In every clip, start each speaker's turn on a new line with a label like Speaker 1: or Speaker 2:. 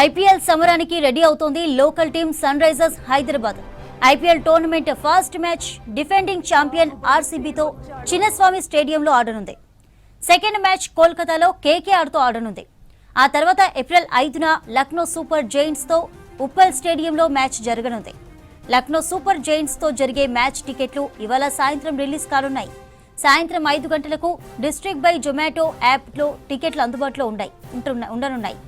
Speaker 1: IPL సమరానికి ready అవుతోంది local team Sunrisers Hyderabad. IPL tournament first match defending champion ఆర్సీబీతో చిన్నస్వామి స్టేడియంలో ఆడనుంది. సెకండ్ మ్యాచ్ కోల్కతాలో కేకేఆర్తో ఆడనుంది. ఆ తర్వాత ఏప్రిల్ 5న లక్నో సూపర్ జైంట్స్తో ఉప్పల్ స్టేడియంలో మ్యాచ్ జరగనుంది. లక్నో సూపర్ జైంట్స్తో జరిగే మ్యాచ్ టికెట్లు ఇవాళ సాయంత్రం రిలీజ్ కానున్నాయి. సాయంత్రం 5 గంటలకు డిస్ట్రిక్ట్ బై జొమాటో యాప్లో టికెట్లు అందుబాటులో ఉండనున్నాయి.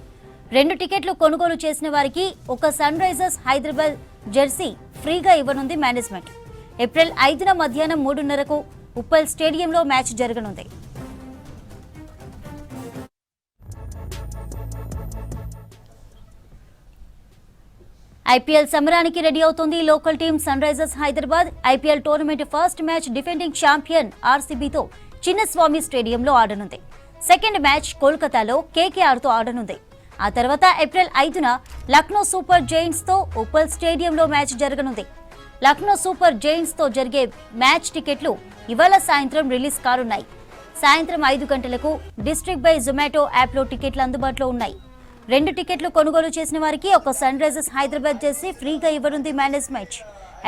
Speaker 1: 2 టికెట్లు కొనుగోలు చేసిన వారికి ఒక సన్ రైజర్స్ హైదరాబాద్ జెర్సీ ఫ్రీగా ఇవ్వనుంది మేనేజ్మెంట్. ఏప్రిల్ 5న మధ్యాహ్నం 3:30కు ఉప్పల్ స్టేడియంలో మ్యాచ్ జరగనుంది. ఐపీఎల్ సమరానికి రెడీ అవుతోంది local team Sunrisers Hyderabad. IPL tournament first match defending champion ఆర్సీబీతో చిన్నస్వామి స్టేడియంలో ఆడనుంది. సెకండ్ మ్యాచ్ కోల్కతాలో కేకేఆర్తో ఆడనుంది. ఆ తర్వాత ఏప్రిల్ 5న లక్నో సూపర్ జైంట్స్తో ఉప్పల్ స్టేడియంలో మ్యాచ్ జరగనుంది. లక్నో సూపర్ జైంట్స్తో జరిగే మ్యాచ్ టికెట్లు ఇవాళ సాయంత్రం రిలీజ్ కానున్నాయి. సాయంత్రం 5 గంటలకు డిస్ట్రిక్ట్ బై జొమాటో యాప్లో టికెట్లు అందుబాటులో ఉన్నాయి. 2 టికెట్లు కొనుగోలు చేసిన వారికి ఒక సన్ రైజర్స్ హైదరాబాద్ జెర్సీ ఫ్రీగా ఇవ్వనుంది మేనేజ్మెంట్.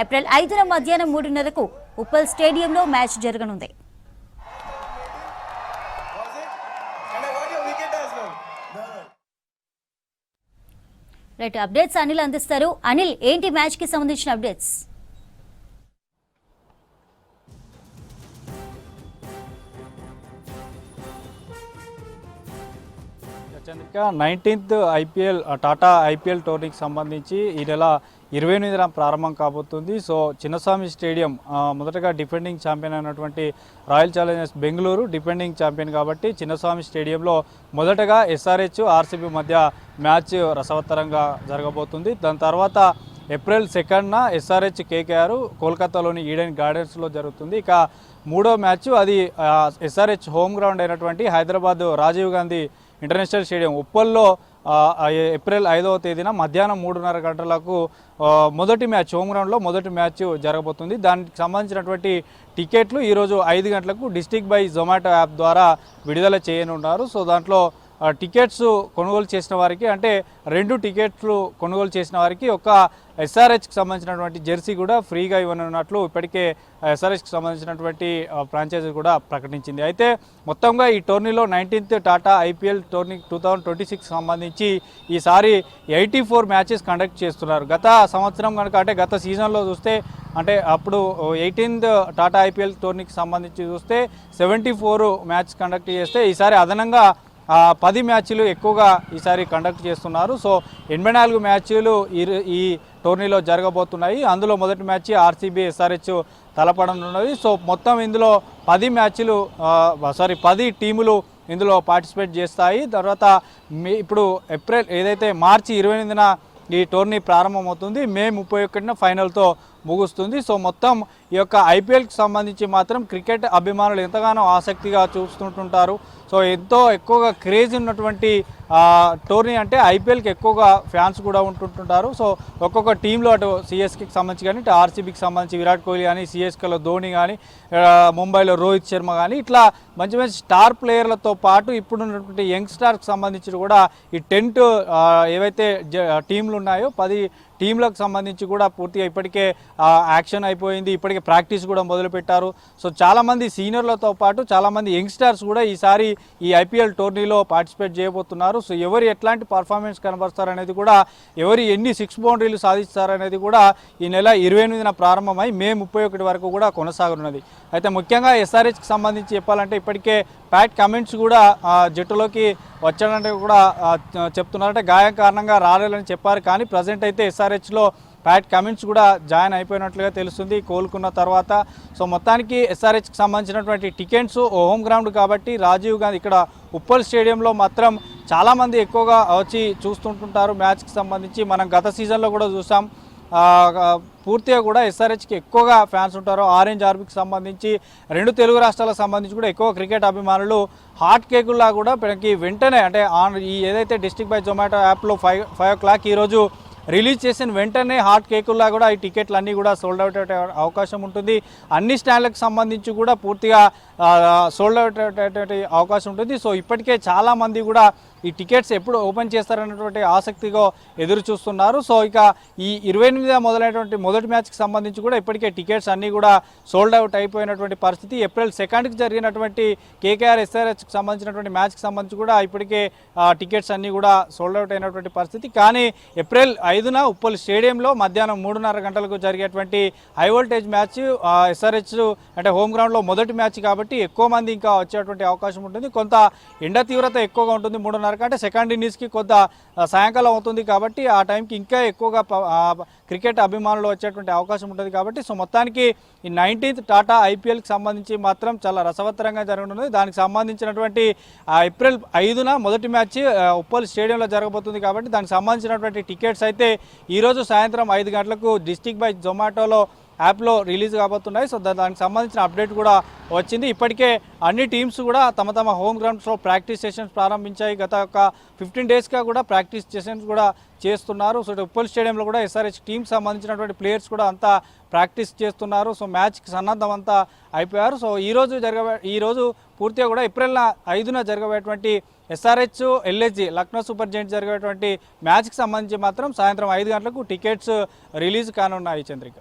Speaker 1: ఏప్రిల్ 5న మధ్యాహ్నం 3:30కు ఉప్పల్ స్టేడియంలో మ్యాచ్ జరగనుంది. రైట్, అప్డేట్స్ అనిల్ అందిస్తారు. అనిల్, ఏంటి మ్యాచ్ కి సంబంధించిన updates?
Speaker 2: Chandrika, 19th IPL Tata IPL టోర్నీకి సంబంధించి ఈ నెల 28న ప్రారంభం కాబోతుంది. సో చిన్నస్వామి స్టేడియం మొదటగా డిఫెండింగ్ ఛాంపియన్ అయినటువంటి royal challengers Bengaluru defending champion కాబట్టి చిన్నస్వామి స్టేడియంలో మొదటగా ఎస్ఆర్హెచ్ ఆర్సీబీ మధ్య మ్యాచ్ రసవత్తరంగా జరగబోతుంది. దాని తర్వాత ఏప్రిల్ 2న ఎస్ఆర్హెచ్ కేకేఆర్ కోల్కతాలోని ఈడెన్ గార్డెన్స్లో జరుగుతుంది. ఇక మూడో మ్యాచ్ అది ఎస్ఆర్హెచ్ హోమ్ గ్రౌండ్ అయినటువంటి హైదరాబాద్ రాజీవ్ గాంధీ ఇంటర్నేషనల్ స్టేడియం ఉప్పల్లో ఏప్రిల్ 5వ తేదీన మధ్యాహ్నం 3:30 గంటలకు మొదటి మ్యాచ్ హోమ్ గ్రౌండ్లో మొదటి మ్యాచ్ జరగబోతుంది. దానికి సంబంధించినటువంటి టికెట్లు ఈరోజు 5 గంటలకు డిస్ట్రిక్ట్ బై జొమాటో యాప్ ద్వారా విడుదల చేయనున్నారు. సో దాంట్లో టికెట్స్ కొనుగోలు చేసిన వారికి, అంటే 2 టికెట్లు కొనుగోలు చేసిన వారికి ఒక ఎస్ఆర్హెచ్కి సంబంధించినటువంటి జెర్సీ కూడా ఫ్రీగా ఇవ్వనున్నట్లు ఇప్పటికే ఎస్ఆర్హెచ్కి సంబంధించినటువంటి ఫ్రాంచైజీ కూడా ప్రకటించింది. అయితే మొత్తంగా ఈ టోర్నీలో 19th టాటా ఐపీఎల్ టోర్నీ 2026 సంబంధించి ఈసారి 84 మ్యాచెస్ కండక్ట్ చేస్తున్నారు. గత సంవత్సరం కనుక, అంటే గత సీజన్లో చూస్తే, అంటే అప్పుడు 18th టాటా ఐపీఎల్ టోర్నీకి సంబంధించి చూస్తే 74 మ్యాచ్ కండక్ట్ చేస్తే ఈసారి అదనంగా 10 మ్యాచ్లు ఎక్కువగా ఈసారి కండక్ట్ చేస్తున్నారు. సో 84 మ్యాచ్లు ఈ టోర్నీలో జరగబోతున్నాయి. అందులో మొదటి మ్యాచ్ ఆర్సీబీ ఎస్ఆర్హెచ్ తలపడనున్నది. సో మొత్తం ఇందులో 10 టీములు ఇందులో పార్టిసిపేట్ చేస్తాయి. తర్వాత ఇప్పుడు ఏదైతే మార్చి 28న ఈ టోర్నీ ప్రారంభమవుతుంది. మే 31న ఫైనల్తో ముగుస్తుంది. సో మొత్తం ఈ యొక్క ఐపీఎల్కి సంబంధించి మాత్రం క్రికెట్ అభిమానులు ఎంతగానో ఆసక్తిగా చూస్తుంటుంటారు. సో ఎంతో ఎక్కువగా క్రేజ్ ఉన్నటువంటి టోర్నీ అంటే ఐపీఎల్కి ఎక్కువగా ఫ్యాన్స్ కూడా ఉంటుంటారు. సో ఒక్కొక్క టీంలో అటు సిఎస్కేకి సంబంధించి కానీ, ఇటు ఆర్సీబీకి సంబంధించి విరాట్ కోహ్లీ కానీ, సిఎస్కేలో ధోని కానీ, ముంబైలో రోహిత్ శర్మ కానీ, ఇట్లా మంచి మంచి స్టార్ ప్లేయర్లతో పాటు ఇప్పుడు ఉన్నటువంటి యంగ్ స్టార్కి సంబంధించి కూడా ఈ 10 ఏవైతే టీంలు ఉన్నాయో 10 టీంలకు సంబంధించి కూడా పూర్తిగా ఇప్పటికే యాక్షన్ అయిపోయింది. ఇప్పటికే ప్రాక్టీస్ కూడా మొదలుపెట్టారు. సో చాలామంది సీనియర్లతో పాటు చాలామంది యంగ్స్టర్స్ కూడా ఈసారి ఈ ఐపీఎల్ టోర్నీలో పార్టిసిపేట్ చేయబోతున్నారు. సో ఎవరు ఎట్లాంటి పర్ఫార్మెన్స్ కనబరుస్తారనేది కూడా, ఎవరు ఎన్ని 6 బౌండరీలు సాధిస్తారనేది కూడా ఈ నెల 28న ప్రారంభమై మే 31 వరకు కూడా కొనసాగనున్నది. అయితే ముఖ్యంగా ఎస్ఆర్హెచ్కి సంబంధించి చెప్పాలంటే ఇప్పటికే ప్యాట్ కమిన్స్ కూడా జట్టులోకి వచ్చాడంటే కూడా చెప్తున్నారంటే గాయం కారణంగా రాలేదని చెప్పారు. కానీ ప్రజెంట్ అయితే ఎస్ఆర్హెచ్లో ప్యాట్ కమిన్స్ కూడా జాయిన్ అయిపోయినట్లుగా తెలుస్తుంది కోలుకున్న తర్వాత. సో మొత్తానికి ఎస్ఆర్హెచ్కి సంబంధించినటువంటి టికెట్స్ హోమ్ గ్రౌండ్ కాబట్టి రాజీవ్ గాంధీ ఇక్కడ ఉప్పల్ స్టేడియంలో మాత్రం చాలామంది ఎక్కువగా వచ్చి చూస్తుంటుంటారు మ్యాచ్కి సంబంధించి. మనం గత సీజన్లో కూడా చూసాం, పూర్తిగా కూడా ఎస్ఆర్హెచ్కి ఎక్కువగా ఫ్యాన్స్ ఉంటారు. ఆరెంజ్ ఆర్బీకి సంబంధించి 2 తెలుగు రాష్ట్రాలకు సంబంధించి కూడా ఎక్కువ క్రికెట్ అభిమానులు హాట్ కేకుల్లా కూడా వెంటనే, అంటే ఈ ఏదైతే డిస్ట్రిక్ట్ బై జొమాటో యాప్లో 5 o'clock ఈరోజు రిలీజ్ చేసిన వెంటనే హాట్ కేకుల్లా కూడా ఈ టికెట్లు అన్నీ కూడా సోల్డ్ అవుట్ అయ్యే అవకాశం ఉంటుంది. అన్ని స్టాండ్లకు సంబంధించి కూడా పూర్తిగా సోల్డ్ అవుట్ అయ్యేటువంటి అవకాశం ఉంటుంది. సో ఇప్పటికే చాలామంది కూడా ఈ టికెట్స్ ఎప్పుడు ఓపెన్ చేస్తారన్నటువంటి ఆసక్తిగా ఎదురు చూస్తున్నారు. సో ఇక ఈ 28వ మొదలైనటువంటి మొదటి మ్యాచ్కి సంబంధించి కూడా ఇప్పటికే టికెట్స్ అన్నీ కూడా సోల్డ్ అవుట్ అయిపోయినటువంటి పరిస్థితి. ఏప్రిల్ 2కి జరిగినటువంటి కేకేఆర్ ఎస్ఆర్హెచ్కి సంబంధించినటువంటి మ్యాచ్కి సంబంధించి కూడా ఇప్పటికే టికెట్స్ అన్నీ కూడా సోల్డ్ అవుట్ అయినటువంటి పరిస్థితి. కానీ ఏప్రిల్ 5న ఉప్పల్ స్టేడియంలో మధ్యాహ్నం 3:30 గంటలకు జరిగేటువంటి హై వోల్టేజ్ మ్యాచ్ ఎస్ఆర్హెచ్ అంటే హోమ్ గ్రౌండ్లో మొదటి మ్యాచ్ కాబట్టి ఎక్కువ మంది ఇంకా వచ్చేటువంటి అవకాశం ఉంటుంది. కొంత ఎండ తీవ్రత ఎక్కువగా ఉంటుంది 3:30 అంటే సెకండ్ ఇన్నింగ్స్కి కొంత సాయంకాలం అవుతుంది కాబట్టి ఆ టైంకి ఇంకా ఎక్కువగా క్రికెట్ అభిమానులు వచ్చేటువంటి అవకాశం ఉంటుంది కాబట్టి సో మొత్తానికి ఈ 19th టాటా ఐపీఎల్కి సంబంధించి మాత్రం చాలా రసవత్తరంగా జరగనుంది. దానికి సంబంధించినటువంటి ఏప్రిల్ 5న మొదటి మ్యాచ్ ఉప్పల్ స్టేడియంలో జరగబోతుంది కాబట్టి దానికి సంబంధించినటువంటి టికెట్స్ అయితే ఈరోజు సాయంత్రం 5 గంటలకు డిస్ట్రిక్ట్ బై జొమాటోలో యాప్లో రిలీజ్ కాబోతున్నాయి. సో దానికి సంబంధించిన అప్డేట్ కూడా వచ్చింది. ఇప్పటికే అన్ని టీమ్స్ కూడా తమ తమ హోమ్ గ్రౌండ్స్లో ప్రాక్టీస్ సెషన్స్ ప్రారంభించాయి. గత ఒక 15 డేస్గా కూడా ప్రాక్టీస్ సెషన్స్ కూడా చేస్తున్నారు. సో ఉప్పల్ స్టేడియంలో కూడా ఎస్ఆర్హెచ్ టీమ్కి సంబంధించినటువంటి ప్లేయర్స్ కూడా అంతా ప్రాక్టీస్ చేస్తున్నారు. సో మ్యాచ్కి సన్నద్ధం అంతా అయిపోయారు. సో ఈరోజు పూర్తిగా కూడా ఏప్రిల్ 5న జరగబోయేటువంటి SRH LSG Lucknow super giants జరిగేటువంటి మ్యాచ్కి సంబంధించి మాత్రం సాయంత్రం 5 గంటలకు టికెట్స్ రిలీజ్ కానున్నాయి. చంద్రిక.